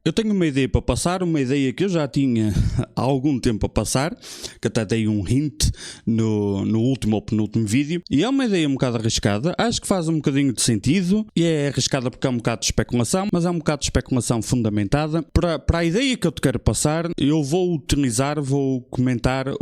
Eu tenho uma ideia para passar, uma ideia que eu já tinha há algum tempo a passar, que até dei um hint no último ou penúltimo vídeo, e é uma ideia um bocado arriscada, acho que faz um bocadinho de sentido, e é arriscada porque é um bocado de especulação, mas é um bocado de especulação fundamentada. Para a ideia que eu te quero passar, eu vou comentar a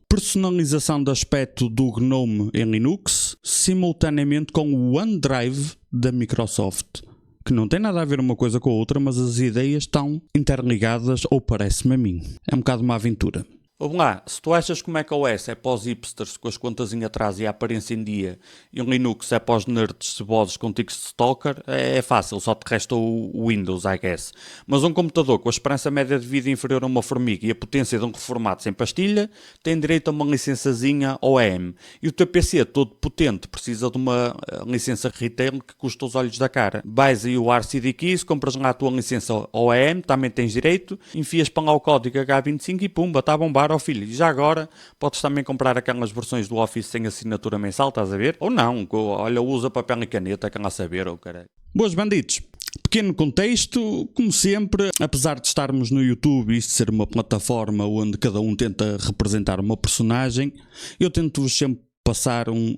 personalização de aspecto do GNOME em Linux, simultaneamente com o OneDrive da Microsoft. Que não tem nada a ver uma coisa com a outra, mas as ideias estão interligadas, ou parece-me a mim. É um bocado uma aventura. Vamos lá, se tu achas que o macOS é para os hipsters com as contas em atraso e a aparência em dia, e o Linux é para os nerds cebosos com tics de stalker, é fácil, só te resta o Windows, I guess. Mas um computador com a esperança média de vida inferior a uma formiga e a potência de um reformado sem pastilha, tem direito a uma licençazinha OEM. E o teu PC todo potente precisa de uma licença retail que custa os olhos da cara. Vais aí o RCD Keys, compras lá a tua licença OEM, também tens direito, enfias para lá o código H25 e pumba, está a bombar. Ó filho, e já agora podes também comprar aquelas versões do Office sem assinatura mensal, estás a ver? Ou não, olha, usa papel e caneta, quer lá saber, ou caralho. Boas bandidos, pequeno contexto, como sempre, apesar de estarmos no YouTube e isto ser uma plataforma onde cada um tenta representar uma personagem, eu tento-vos sempre passar um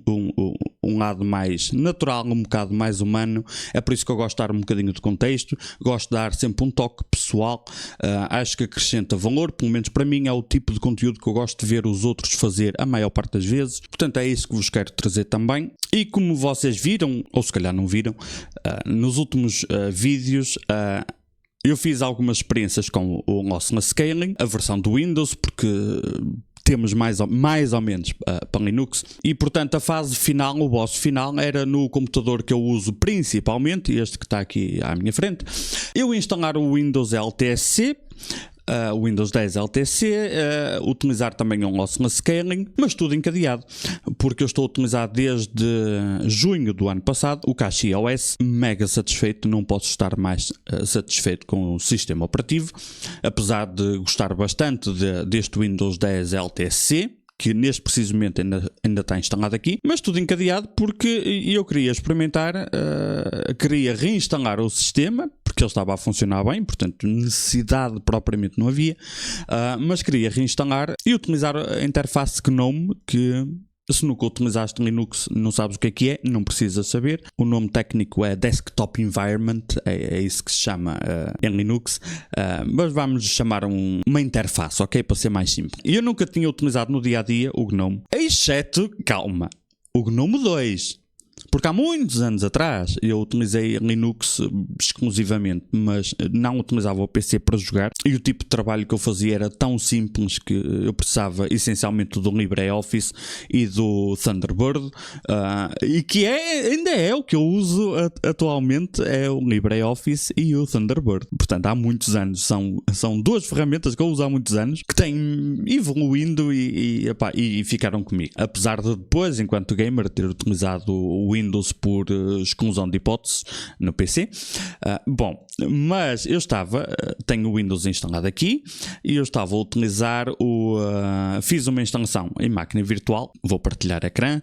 lado mais natural, um bocado mais humano. É por isso que eu gosto de dar um bocadinho de contexto, gosto de dar sempre um toque pessoal, acho que acrescenta valor, pelo menos para mim é o tipo de conteúdo que eu gosto de ver os outros fazer a maior parte das vezes, portanto é isso que vos quero trazer também. E como vocês viram, ou se calhar não viram, nos últimos vídeos, eu fiz algumas experiências com o Lossless Scaling, a versão do Windows, porque temos mais ou menos para Linux, e portanto a fase final, o boss final, era no computador que eu uso principalmente, este que está aqui à minha frente. Eu instalar o Windows LTSC, o Windows 10 LTC, utilizar também um Lossless Scaling, mas tudo encadeado, porque eu estou a utilizar desde junho do ano passado o CacheOS, mega satisfeito, não posso estar mais satisfeito com o sistema operativo, apesar de gostar bastante deste Windows 10 LTC, que neste preciso momento ainda está instalado aqui, mas tudo encadeado porque eu queria experimentar, queria reinstalar o sistema, porque ele estava a funcionar bem, portanto necessidade propriamente não havia, mas queria reinstalar e utilizar a interface GNOME, que se nunca utilizaste Linux não sabes o que é, não precisas saber. O nome técnico é Desktop Environment, é isso que se chama em Linux, mas vamos chamar uma interface, ok? Para ser mais simples. Eu nunca tinha utilizado no dia a dia o GNOME, exceto, calma, o GNOME 2. Porque há muitos anos atrás eu utilizei Linux exclusivamente, mas não utilizava o PC para jogar, e o tipo de trabalho que eu fazia era tão simples que eu precisava essencialmente do LibreOffice e do Thunderbird, e que ainda é o que eu uso atualmente, é o LibreOffice e o Thunderbird. Portanto, há muitos anos, são duas ferramentas que eu uso há muitos anos, que têm evoluindo e ficaram comigo. Apesar de depois, enquanto gamer, ter utilizado o Windows por exclusão de hipóteses no PC. Mas eu tenho o Windows instalado aqui e eu estava a utilizar fiz uma instalação em máquina virtual, vou partilhar ecrã.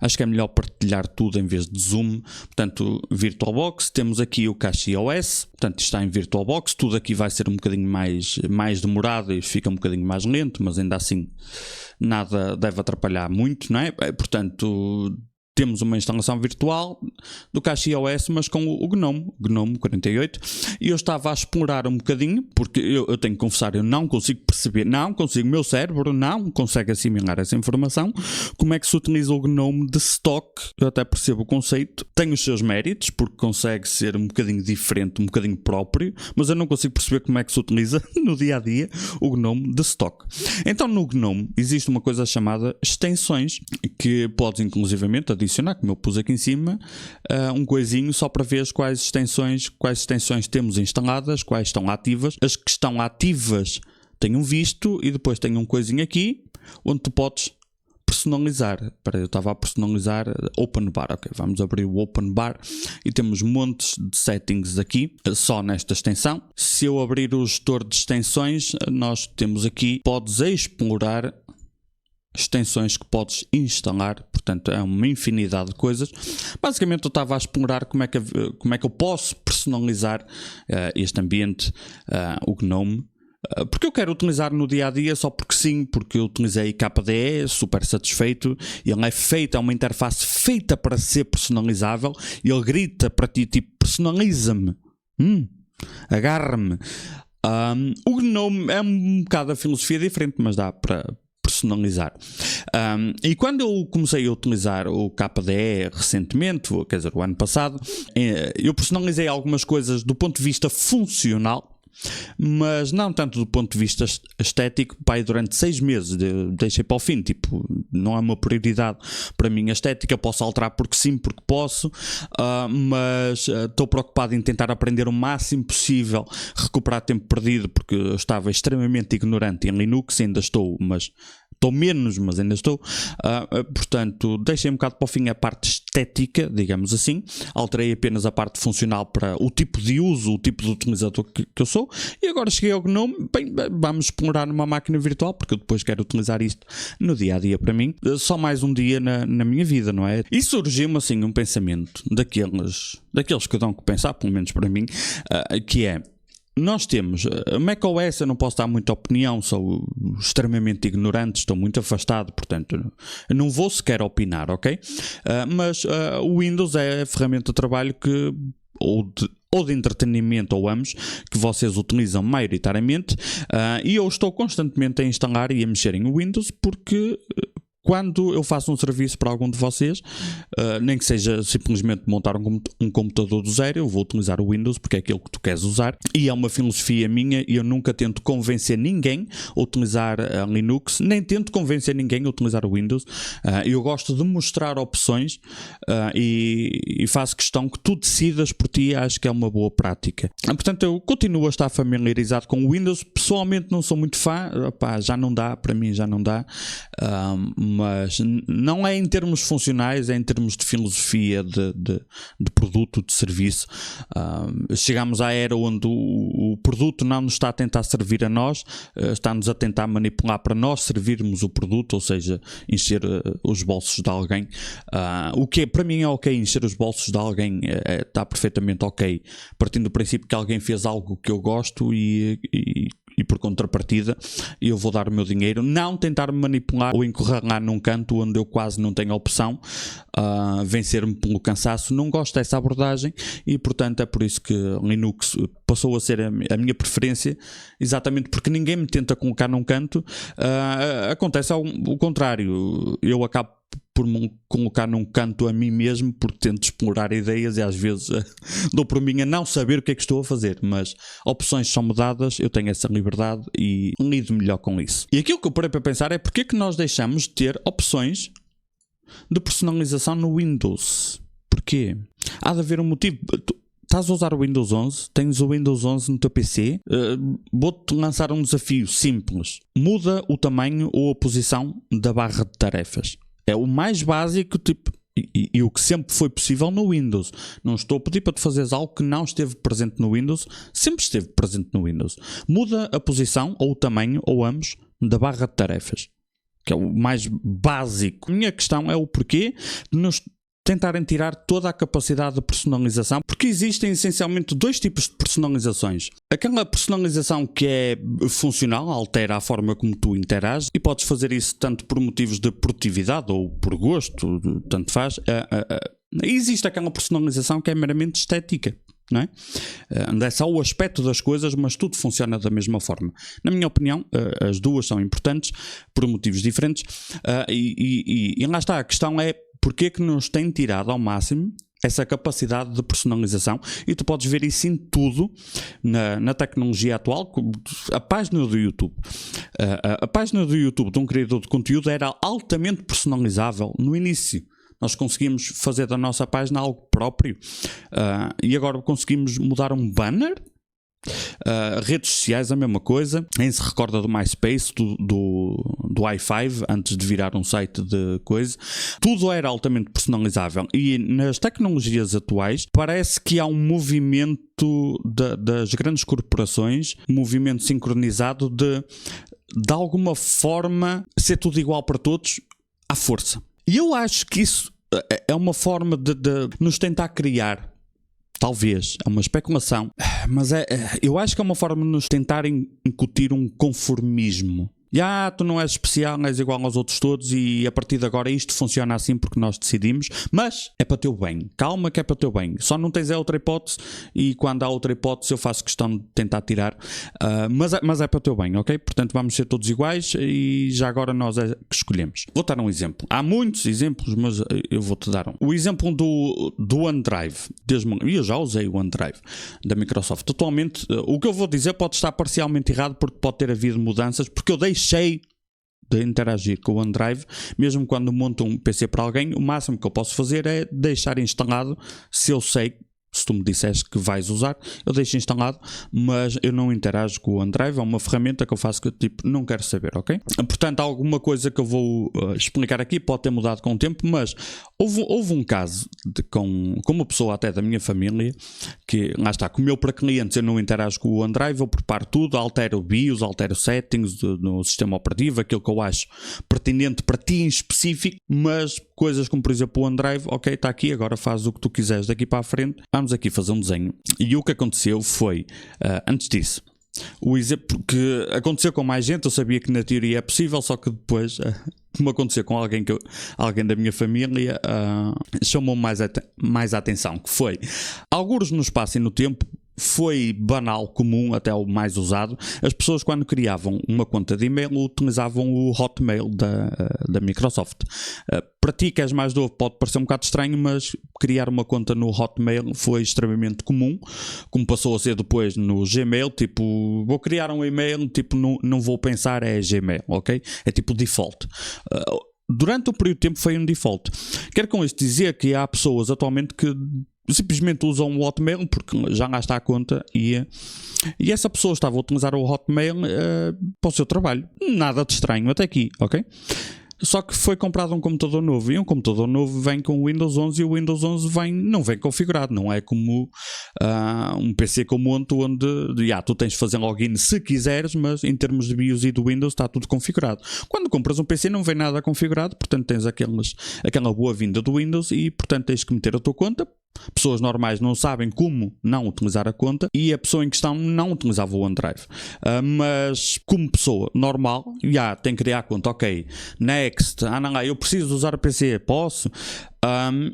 Acho que é melhor partilhar tudo em vez de Zoom. Portanto, VirtualBox, temos aqui o CacheOS, portanto está em VirtualBox, tudo aqui vai ser um bocadinho mais demorado e fica um bocadinho mais lento, mas ainda assim nada deve atrapalhar muito, não é? Portanto, temos uma instalação virtual do CacheOS, mas com o GNOME 48, e eu estava a explorar um bocadinho, porque eu tenho que confessar, eu não consigo perceber, o meu cérebro não consegue assimilar essa informação, como é que se utiliza o GNOME de stock. Eu até percebo o conceito, tem os seus méritos, porque consegue ser um bocadinho diferente, um bocadinho próprio, mas eu não consigo perceber como é que se utiliza no dia a dia o GNOME de stock. Então no GNOME existe uma coisa chamada extensões, que podes inclusivamente adicionar, como eu pus aqui em cima, um coisinho só para ver quais extensões temos instaladas, quais estão ativas. As que estão ativas têm um visto e depois tem um coisinho aqui onde tu podes personalizar. Espera, eu estava a personalizar Open Bar. Ok, vamos abrir o Open Bar e temos montes de settings aqui, só nesta extensão. Se eu abrir o gestor de extensões, nós temos aqui, podes explorar extensões que podes instalar, portanto é uma infinidade de coisas. Basicamente eu estava a explorar como é que eu posso personalizar este ambiente, o GNOME, porque eu quero utilizar no dia a dia só porque sim, porque eu utilizei KDE, super satisfeito. Ele é feito, é uma interface feita para ser personalizável, e ele grita para ti tipo: personaliza-me, agarra-me. O GNOME é um bocado a filosofia diferente, mas dá para personalizar. E quando eu comecei a utilizar o KDE recentemente, quer dizer, o ano passado, eu personalizei algumas coisas do ponto de vista funcional, mas não tanto do ponto de vista estético. Pai, durante 6 meses deixei para o fim, tipo, não é uma prioridade para mim a estética. Posso alterar porque sim, porque posso, mas estou preocupado em tentar aprender o máximo possível, recuperar tempo perdido, porque eu estava extremamente ignorante em Linux, ainda estou, mas estou menos, mas ainda estou. Portanto, deixei um bocado para o fim a parte estética, digamos assim. Alterei apenas a parte funcional para o tipo de uso, o tipo de utilizador que eu sou. E agora cheguei ao GNOME. Bem, vamos explorar numa máquina virtual, porque eu depois quero utilizar isto no dia a dia para mim. Só mais um dia na minha vida, não é? E surgiu-me assim um pensamento daqueles que dão que pensar, pelo menos para mim, que é: nós temos a macOS. Eu não posso dar muita opinião, sou extremamente ignorante, estou muito afastado, portanto eu não vou sequer opinar, ok? Mas o Windows é a ferramenta de trabalho que, ou de entretenimento, ou ambos, que vocês utilizam maioritariamente, e eu estou constantemente a instalar e a mexer em Windows, porque quando eu faço um serviço para algum de vocês, nem que seja simplesmente montar um computador do zero, eu vou utilizar o Windows porque é aquilo que tu queres usar, e é uma filosofia minha, e eu nunca tento convencer ninguém a utilizar a Linux, nem tento convencer ninguém a utilizar o Windows. Eu gosto de mostrar opções, e faço questão que tu decidas por ti. Acho que é uma boa prática. Portanto, eu continuo a estar familiarizado com o Windows. Pessoalmente não sou muito fã, já não dá, para mim já não dá, mas não é em termos funcionais, é em termos de filosofia de produto, de serviço. Chegamos à era onde o produto não nos está a tentar servir a nós, está-nos a tentar manipular para nós servirmos o produto, ou seja, encher os bolsos de alguém. O que para mim é ok, encher os bolsos de alguém está perfeitamente ok, partindo do princípio que alguém fez algo que eu gosto, e por contrapartida eu vou dar o meu dinheiro, não tentar me manipular ou encurralar num canto onde eu quase não tenho opção, vencer-me pelo cansaço. Não gosto dessa abordagem, e portanto é por isso que Linux passou a ser a minha preferência, exatamente porque ninguém me tenta colocar num canto. Acontece o contrário, eu acabo por me colocar num canto a mim mesmo, porque tento explorar ideias, e às vezes dou por mim a não saber o que é que estou a fazer, mas opções são-me dadas, eu tenho essa liberdade e lido melhor com isso. E aquilo que eu parei para pensar é: porque é que nós deixamos de ter opções de personalização no Windows? Porquê? Há de haver um motivo. Estás a usar o Windows 11, tens o Windows 11 no teu PC, vou-te lançar um desafio simples: muda o tamanho ou a posição da barra de tarefas. É o mais básico, tipo, e o que sempre foi possível no Windows. Não estou a pedir para tu fazeres algo que não esteve presente no Windows, sempre esteve presente no Windows. Muda a posição, ou o tamanho, ou ambos, da barra de tarefas, que é o mais básico. A minha questão é o porquê de nos tentarem tirar toda a capacidade de personalização, porque existem essencialmente 2 tipos de personalizações. Aquela personalização que é funcional, altera a forma como tu interages, e podes fazer isso tanto por motivos de produtividade ou por gosto, tanto faz. Existe aquela personalização que é meramente estética, não é? É só o aspecto das coisas, mas tudo funciona da mesma forma. Na minha opinião, as duas são importantes por motivos diferentes, e lá está, a questão é: porque é que nos tem tirado ao máximo essa capacidade de personalização? E tu podes ver isso em tudo na tecnologia atual. A página do YouTube, a página do YouTube de um criador de conteúdo era altamente personalizável no início. Nós conseguimos fazer da nossa página algo próprio, e agora conseguimos mudar um banner. Redes sociais, a mesma coisa. Quem se recorda do MySpace, do i5, antes de virar um site de coisa, tudo era altamente personalizável. E nas tecnologias atuais parece que há um movimento das grandes corporações, um movimento sincronizado de alguma forma ser tudo igual para todos à força. E eu acho que isso é uma forma de nos tentar criar. Talvez, é uma especulação, mas eu acho que é uma forma de nos tentarem incutir um conformismo. Tu não és especial, não és igual aos outros todos e a partir de agora isto funciona assim porque nós decidimos, mas é para teu bem. Calma que é para teu bem. Só não tens outra hipótese e quando há outra hipótese eu faço questão de tentar tirar. Mas é para teu bem, ok? Portanto vamos ser todos iguais e já agora nós é que escolhemos. Vou dar um exemplo. Há muitos exemplos, mas eu vou-te dar um. O exemplo do OneDrive. Eu já usei o OneDrive da Microsoft. Atualmente, o que eu vou dizer pode estar parcialmente errado porque pode ter havido mudanças, porque eu deixei de interagir com o OneDrive, mesmo quando monto um PC para alguém, o máximo que eu posso fazer é deixar instalado, se eu sei, se tu me disseste que vais usar, eu deixo instalado, mas eu não interajo com o OneDrive, é uma ferramenta que eu faço que tipo, não quero saber, ok? Portanto, alguma coisa que eu vou explicar aqui pode ter mudado com o tempo, mas houve um caso com uma pessoa até da minha família, que lá está, como eu para clientes eu não interajo com o OneDrive, eu preparo tudo, altero BIOS, altero settings no sistema operativo, aquilo que eu acho pertinente para ti em específico, mas coisas como por exemplo o OneDrive, ok, está aqui, agora faz o que tu quiseres daqui para a frente, vamos aqui fazer um desenho. E o que aconteceu foi, antes disso, o exemplo que aconteceu com mais gente, eu sabia que na teoria é possível, só que depois, como aconteceu com alguém da minha família, chamou mais a atenção, que foi, alguns no espaço e no tempo, foi banal, comum, até o mais usado. As pessoas quando criavam uma conta de e-mail utilizavam o Hotmail da Microsoft. Para ti que és mais novo pode parecer um bocado estranho, mas criar uma conta no Hotmail foi extremamente comum, como passou a ser depois no Gmail, tipo, vou criar um e-mail, tipo, não vou pensar, é Gmail, ok? É tipo default. Durante um período de tempo foi um default. Quero com isto dizer que há pessoas atualmente que simplesmente usam o Hotmail porque já lá está a conta e essa pessoa estava a utilizar o Hotmail para o seu trabalho. Nada de estranho até aqui, ok? Só que foi comprado um computador novo e um computador novo vem com o Windows 11 e o Windows 11 não vem configurado, não é como um PC que eu monto onde tu tens de fazer login se quiseres, mas em termos de BIOS e do Windows está tudo configurado. Quando compras um PC não vem nada configurado, portanto tens aquela boa-vinda do Windows e portanto tens que meter a tua conta. Pessoas normais não sabem como não utilizar a conta e a pessoa em questão não utilizava o OneDrive. Mas como pessoa normal, tem que criar a conta, ok, next, não lá, eu preciso usar o PC, posso?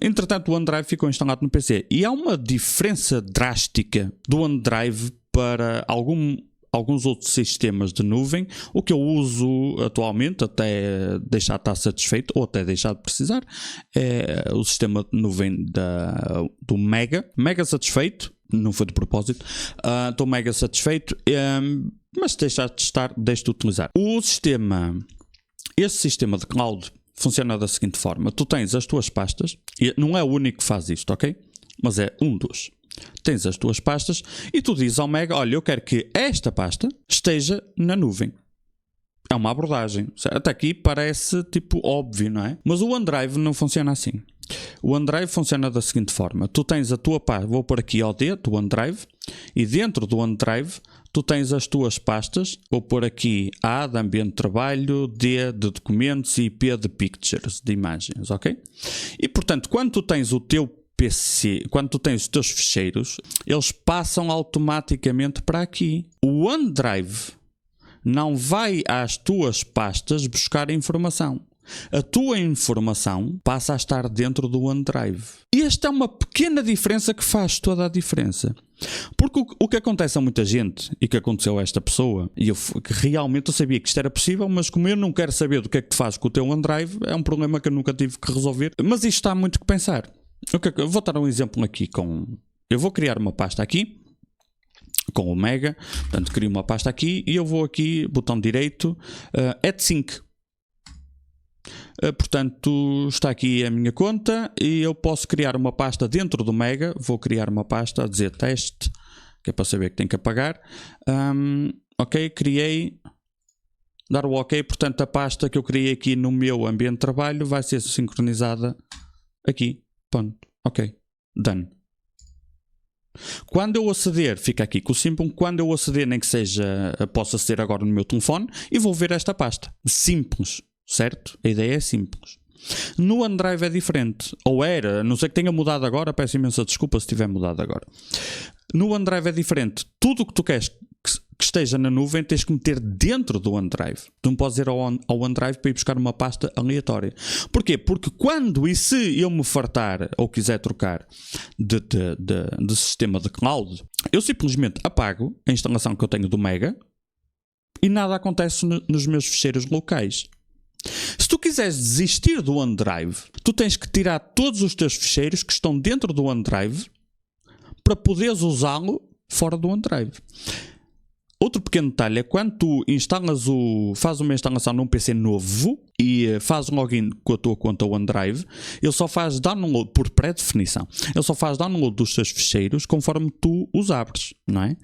Entretanto o OneDrive ficou instalado no PC e há uma diferença drástica do OneDrive para alguns outros sistemas de nuvem. O que eu uso atualmente, até deixar de estar satisfeito ou até deixar de precisar, é o sistema de nuvem do Mega satisfeito, não foi de propósito, estou mega satisfeito, mas deixar de estar, deixo de utilizar. Esse sistema de cloud funciona da seguinte forma: tu tens as tuas pastas, e não é o único que faz isto, ok? Mas é um dos. Tens as tuas pastas e tu dizes ao Mega, olha, eu quero que esta pasta esteja na nuvem. É uma abordagem. Até aqui parece tipo óbvio, não é? Mas o OneDrive não funciona assim. O OneDrive funciona da seguinte forma: tu tens a tua pasta, vou pôr aqui OD do OneDrive, e dentro do OneDrive tu tens as tuas pastas, vou pôr aqui A de ambiente de trabalho, D de documentos e P de pictures, de imagens, ok? E portanto, quando tu tens o teu PC, quando tu tens os teus ficheiros, eles passam automaticamente para aqui. O OneDrive não vai às tuas pastas buscar informação. A tua informação passa a estar dentro do OneDrive. E esta é uma pequena diferença que faz toda a diferença. Porque o que acontece a muita gente, e que aconteceu a esta pessoa, e que realmente eu sabia que isto era possível, mas como eu não quero saber do que é que tu fazes com o teu OneDrive, é um problema que eu nunca tive que resolver. Mas isto há muito que pensar. Eu vou dar um exemplo aqui eu vou criar uma pasta aqui com o Mega, portanto crio uma pasta aqui e eu vou aqui, botão direito, Add Sync. Portanto está aqui a minha conta e eu posso criar uma pasta dentro do Mega. Vou criar uma pasta a dizer teste que é para saber que tem que apagar. Ok, criei. Dar o ok, portanto a pasta que eu criei aqui no meu ambiente de trabalho vai ser sincronizada aqui. Ponto. Ok. Done. Quando eu aceder, fica aqui com o símbolo, quando eu aceder, nem que seja, posso aceder agora no meu telefone e vou ver esta pasta. Simples, certo? A ideia é simples. No OneDrive é diferente, ou era, a não sei que tenha mudado agora, peço imensa desculpa se tiver mudado agora. No OneDrive é diferente, tudo o que tu queres que esteja na nuvem tens que meter dentro do OneDrive. Tu não podes ir ao OneDrive para ir buscar uma pasta aleatória. Porquê? Porque quando e se eu me fartar ou quiser trocar de sistema de cloud, eu simplesmente apago a instalação que eu tenho do Mega e nada acontece nos meus ficheiros locais. Se tu quiseres desistir do OneDrive, tu tens que tirar todos os teus ficheiros que estão dentro do OneDrive para poderes usá-lo fora do OneDrive. Outro pequeno detalhe é quando tu fazes uma instalação num PC novo e fazes login com a tua conta OneDrive, ele só faz download, por pré-definição, ele só faz download dos teus ficheiros conforme tu os abres, não é?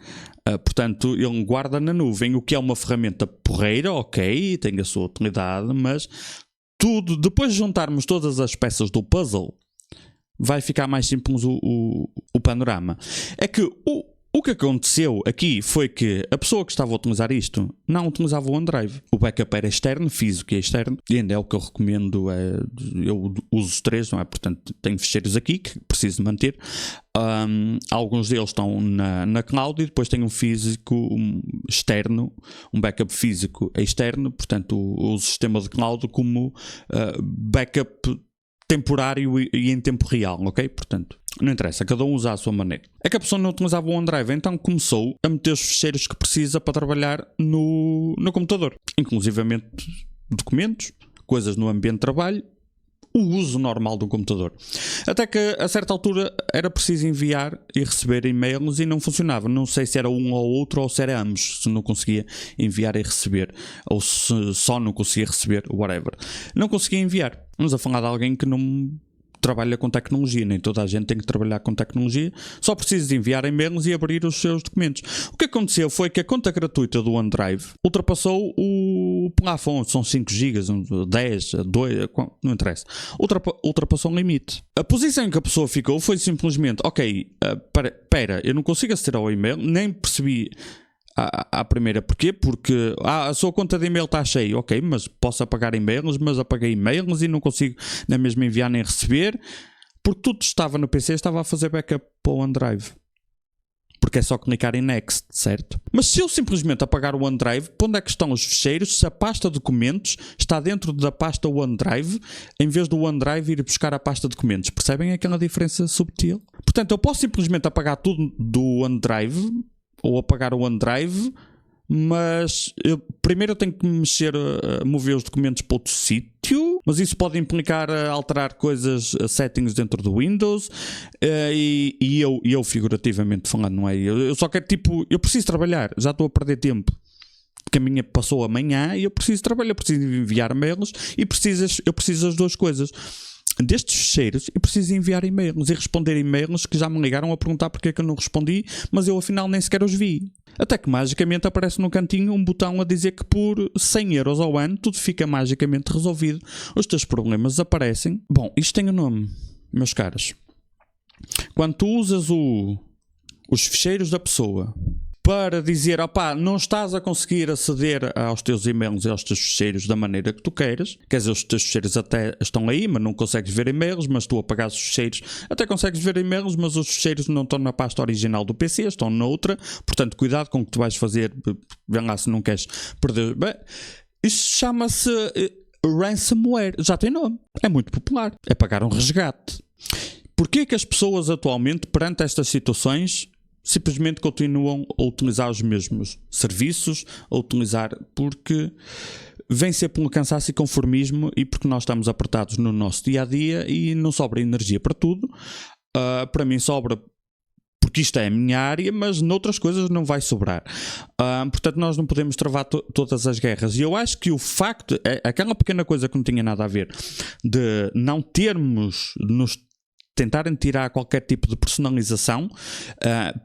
Portanto, ele guarda na nuvem, o que é uma ferramenta porreira, ok, tem a sua utilidade, mas tudo, depois de juntarmos todas as peças do puzzle, vai ficar mais simples o panorama. É que o que aconteceu aqui foi que a pessoa que estava a utilizar isto não utilizava o OneDrive. O backup era externo, fiz o que é externo, e ainda é o que eu recomendo. Eu uso os três, não é? Portanto, tenho ficheiros aqui que preciso manter. Alguns deles estão na cloud e depois tenho um físico externo, um backup físico externo. Portanto, o sistema de cloud como backup temporário e em tempo real, ok? Portanto, não interessa, cada um usa à sua maneira. É que a pessoa não utilizava o OneDrive, então começou a meter os ficheiros que precisa para trabalhar no computador. Inclusivamente documentos, coisas no ambiente de trabalho, o uso normal do computador. Até que a certa altura era preciso enviar e receber e-mails e não funcionava. Não sei se era um ou outro ou se era ambos, se não conseguia enviar e receber, ou se só não conseguia receber, whatever. Não conseguia enviar. Vamos a falar de alguém que não trabalha com tecnologia, nem toda a gente tem que trabalhar com tecnologia, só precisa de enviar e-mails e abrir os seus documentos. O que aconteceu foi que a conta gratuita do OneDrive ultrapassou o plafond, são 5 GB, 10, 2, não interessa, ultrapassou um limite. A posição em que a pessoa ficou foi simplesmente, ok, espera, eu não consigo aceder ao e-mail, nem percebi à primeira. Porquê? Porque a sua conta de e-mail está cheia. Ok, mas posso apagar e-mails, mas apaguei e-mails e não consigo nem mesmo enviar nem receber, porque tudo estava no PC, estava a fazer backup para o OneDrive. Porque é só clicar em Next, certo? Mas se eu simplesmente apagar o OneDrive, para onde é que estão os ficheiros? Se a pasta documentos está dentro da pasta OneDrive, em vez do OneDrive ir buscar a pasta documentos. Percebem aquela diferença subtil? Portanto, eu posso simplesmente apagar tudo do OneDrive, ou apagar o OneDrive, mas primeiro eu tenho que mover os documentos para outro sítio, mas isso pode implicar alterar coisas, settings dentro do Windows, e eu figurativamente falando, não é? Eu só quero, eu preciso trabalhar, já estou a perder tempo, porque a minha passou amanhã e eu preciso trabalhar, eu preciso enviar mails e eu preciso das duas coisas. Destes ficheiros, eu preciso enviar e-mails e responder e-mails que já me ligaram a perguntar porque é que eu não respondi, mas eu afinal nem sequer os vi. Até que magicamente aparece no cantinho um botão a dizer que por 100 € ao ano tudo fica magicamente resolvido. Os teus problemas desaparecem. Bom, isto tem um nome, meus caros. Quando tu usas os ficheiros da pessoa para dizer, opá, não estás a conseguir aceder aos teus e-mails e aos teus ficheiros da maneira que tu queres, quer dizer, os teus ficheiros até estão aí, mas não consegues ver e-mails, mas tu apagares os ficheiros, até consegues ver e-mails, mas os ficheiros não estão na pasta original do PC, estão noutra, portanto, cuidado com o que tu vais fazer, vê lá se não queres perder. Bem, isto chama-se ransomware, já tem nome, é muito popular, é pagar um resgate. Porquê que as pessoas atualmente, perante estas situações, simplesmente continuam a utilizar os mesmos serviços, porque vem sempre um cansaço e conformismo e porque nós estamos apertados no nosso dia-a-dia e não sobra energia para tudo. Para mim sobra porque isto é a minha área, mas noutras coisas não vai sobrar. Portanto, nós não podemos travar todas as guerras. E eu acho que o facto, aquela pequena coisa que não tinha nada a ver, de não termos nos tentarem tirar qualquer tipo de personalização,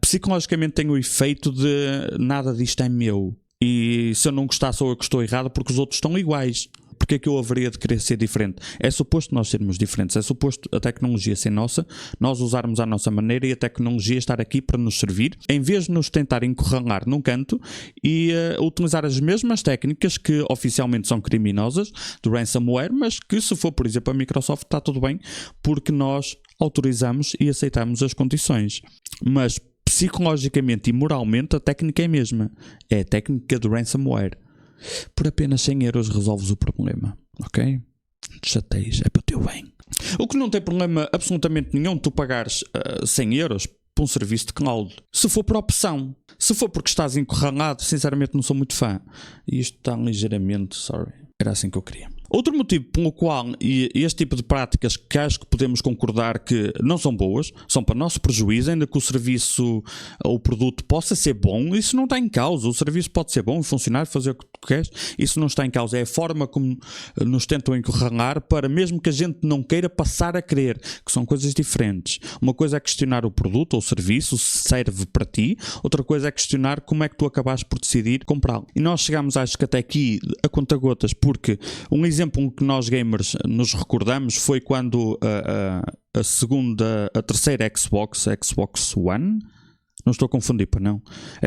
psicologicamente tem o efeito de nada disto é meu. E se eu não gostar sou eu que estou errado porque os outros estão iguais. Porque é que eu haveria de querer ser diferente? É suposto nós sermos diferentes, é suposto a tecnologia ser nossa, nós usarmos à nossa maneira e a tecnologia estar aqui para nos servir, em vez de nos tentar encurralar num canto e utilizar as mesmas técnicas que oficialmente são criminosas, do ransomware, mas que se for, por exemplo, a Microsoft está tudo bem, porque nós autorizamos e aceitamos as condições. Mas psicologicamente e moralmente a técnica é a mesma, é a técnica do ransomware. Por apenas 100 euros resolves o problema, ok? Não te chateias, é para o teu bem. O que não tem problema absolutamente nenhum tu pagares 100 euros por um serviço de cloud. Se for por opção. Se for porque estás encurralado, sinceramente não sou muito fã. E isto está ligeiramente, sorry. Era assim que eu queria. Outro motivo pelo qual este tipo de práticas que acho que podemos concordar que não são boas, são para nosso prejuízo, ainda que o serviço ou o produto possa ser bom, isso não está em causa. O serviço pode ser bom, funcionar, fazer o que tu queres, isso não está em causa. É a forma como nos tentam encurralar para mesmo que a gente não queira passar a querer, que são coisas diferentes. Uma coisa é questionar o produto ou o serviço, se serve para ti, outra coisa é questionar como é que tu acabaste por decidir comprá-lo. E nós chegamos, acho que até aqui, a conta-gotas, porque um exemplo que nós gamers nos recordamos foi quando a terceira Xbox One, não estou a confundir, para não,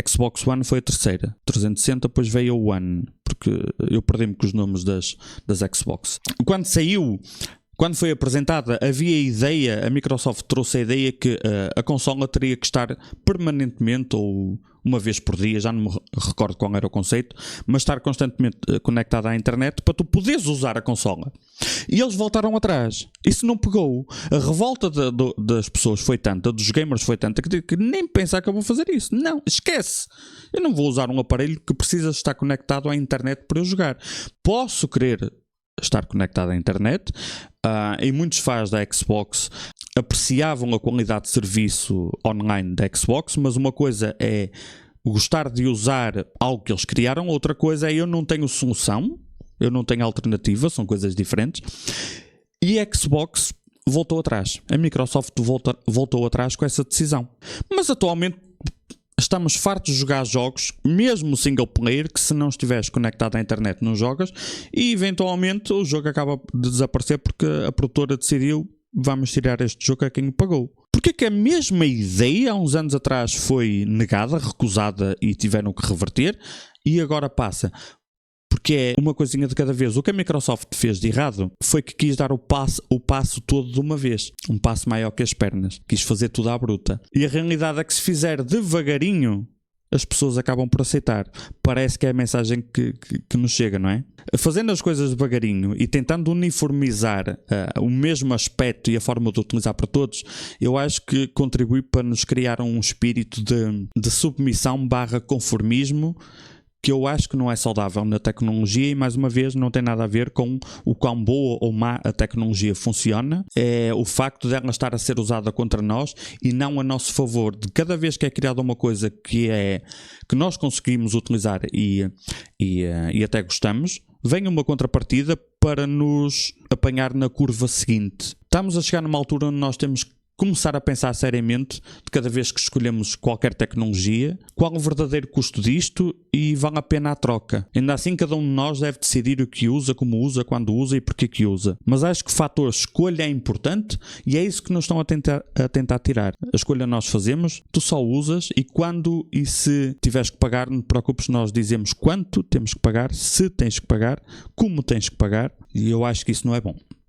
Xbox One foi a terceira, 360, depois veio a One, porque eu perdi-me com os nomes das Xbox. Quando foi apresentada, havia a ideia, a Microsoft trouxe a ideia que a consola teria que estar permanentemente ou uma vez por dia, já não me recordo qual era o conceito, mas estar constantemente conectada à internet para tu poderes usar a consola. E eles voltaram atrás. Isso não pegou. A revolta das pessoas foi tanta, dos gamers foi tanta, que nem pensar que eu vou fazer isso. Não, esquece. Eu não vou usar um aparelho que precisa estar conectado à internet para eu jogar. Posso querer estar conectado à internet, e muitos fãs da Xbox apreciavam a qualidade de serviço online da Xbox, mas uma coisa é gostar de usar algo que eles criaram, outra coisa é eu não tenho solução, eu não tenho alternativa, são coisas diferentes. E a Xbox voltou atrás, a Microsoft voltou atrás com essa decisão. Mas atualmente estamos fartos de jogar jogos, mesmo single player, que se não estiveres conectado à internet não jogas, e eventualmente o jogo acaba de desaparecer porque a produtora decidiu: vamos tirar este jogo a quem o pagou. Porque é que a mesma ideia há uns anos atrás foi negada, recusada e tiveram que reverter, e agora passa? Porque é uma coisinha de cada vez. O que a Microsoft fez de errado foi que quis dar o passo todo de uma vez. Um passo maior que as pernas. Quis fazer tudo à bruta. E a realidade é que se fizer devagarinho, as pessoas acabam por aceitar. Parece que é a mensagem que nos chega, não é? Fazendo as coisas devagarinho e tentando uniformizar o mesmo aspecto e a forma de utilizar para todos, eu acho que contribui para nos criar um espírito de submissão / conformismo, que eu acho que não é saudável na tecnologia e, mais uma vez, não tem nada a ver com o quão boa ou má a tecnologia funciona. É o facto dela estar a ser usada contra nós e não a nosso favor. De cada vez que é criada uma coisa que nós conseguimos utilizar e até gostamos, vem uma contrapartida para nos apanhar na curva seguinte. Estamos a chegar numa altura onde nós temos que começar a pensar seriamente, de cada vez que escolhemos qualquer tecnologia, qual o verdadeiro custo disto e vale a pena a troca. Ainda assim, cada um de nós deve decidir o que usa, como usa, quando usa e porquê que usa. Mas acho que o fator escolha é importante e é isso que nos estão a tentar tirar. A escolha nós fazemos, tu só usas, e quando e se tiveres que pagar, não te preocupes, nós dizemos quanto temos que pagar, se tens que pagar, como tens que pagar, e eu acho que isso não é bom.